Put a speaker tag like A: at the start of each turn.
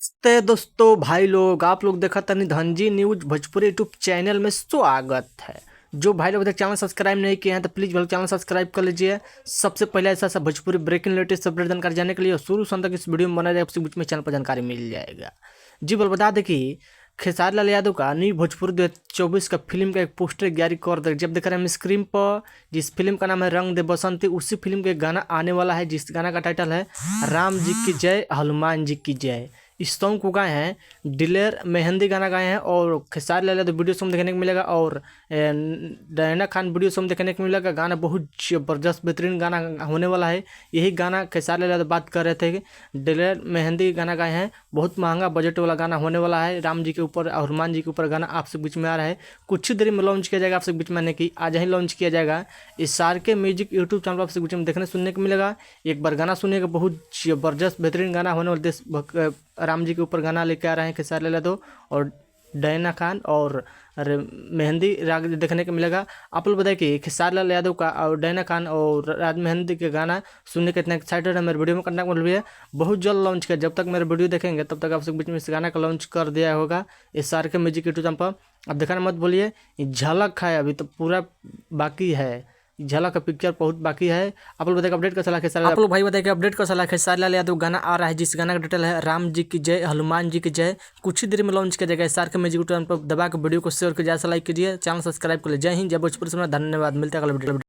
A: नमस्ते दोस्तों भाई लोग, आप लोग देखा तनी Dhanji news Bhojpuri YouTube channel में स्वागत है। जो भाई लोग चैनल सब्सक्राइब नहीं किए हैं तो प्लीज़ भाई चैनल सब्सक्राइब कर लीजिए। सबसे पहले ऐसा भोजपुरी ब्रेकिंग लेटेस्ट अपडेट जानकारी जाने के लिए शुरू से अंत तक इस वीडियो में बना रहे, आपसे बीच में चैनल पर जानकारी मिल जाएगा। जी बोल बता दें कि खेसारी लाल यादव का न्यू भोजपुरी 2024 का फिल्म का एक पोस्टर जारी कर दे। जब देख रहे हैं हम स्क्रीन पर, जिस फिल्म का नाम है रंग दे बसंती, उसी फिल्म के गाना आने वाला है, जिस गाना का टाइटल है राम जी की जय हनुमान जी की जय। इस सॉन्ग को गाए हैं दिलेर मेहंदी, गाना गाए हैं। और खेसारी लाल यादव वीडियो सॉन्ग देखने को मिलेगा और डायना खान वीडियो सॉन्ग देखने को मिलेगा। गाना बहुत ज़बरदस्त बेहतरीन गाना होने वाला है। यही गाना खेसारी लाल यादव बात कर रहे थे कि दिलेर मेहंदी गाना गाए हैं, बहुत महंगा बजट वाला गाना होने वाला है। राम जी के ऊपर और हनुमान जी के ऊपर गाना आपसे बीच में आ रहा है, कुछ ही देर में लॉन्च किया जाएगा आपसे बीच में, कि आज ही लॉन्च किया जाएगा। इस सार के म्यूजिक यूट्यूब चैनल पर आपसे बीच में देखने सुनने को मिलेगा। एक बार गाना सुनिएगा, बहुत ज़बरदस्त बेहतरीन गाना होने वाला। देश राम जी के ऊपर गाना लेके आ रहे हैं खेसारी लाल यादव और डायना खान, और मेहंदी राग देखने को मिलेगा। आप लोग बताइए कि खेसारी लाल यादव का और डायना खान और राज मेहंदी के गाना सुनने के इतना एक्साइटेड है। मेरे वीडियो में करना बोल है, बहुत जल्द लॉन्च किया। जब तक मेरे वीडियो देखेंगे तब तक आपसे बीच में इस गाना का लॉन्च कर दिया होगा इस सार के म्यूजिक यूट्यूब चैनल पर। अब दिखाना मत बोलिए, झलक है, अभी तो पूरा बाकी है। झलक का पिक्चर बहुत बाकी है। आप लोग बताइए अपडेट का सलाह खेसारी, आप लोग भाई बताइए अपडेट का सलाह खेसारी लाल यादव गाना आ रहा है, जिस गाना का टाइटल है राम जी की जय हनुमान जी की जय। कुछ ही देर में लॉन्च किया जाएगा। सार के म्यूजिक यूट्यूब पर दबा के वीडियो को शेयर कीजिए, लाइक कीजिए, चैनल सब्सक्राइब कर लीजिए। जय हिंद, जय भोजपुरी। धन्यवाद, मिलता है अगले वीडियो।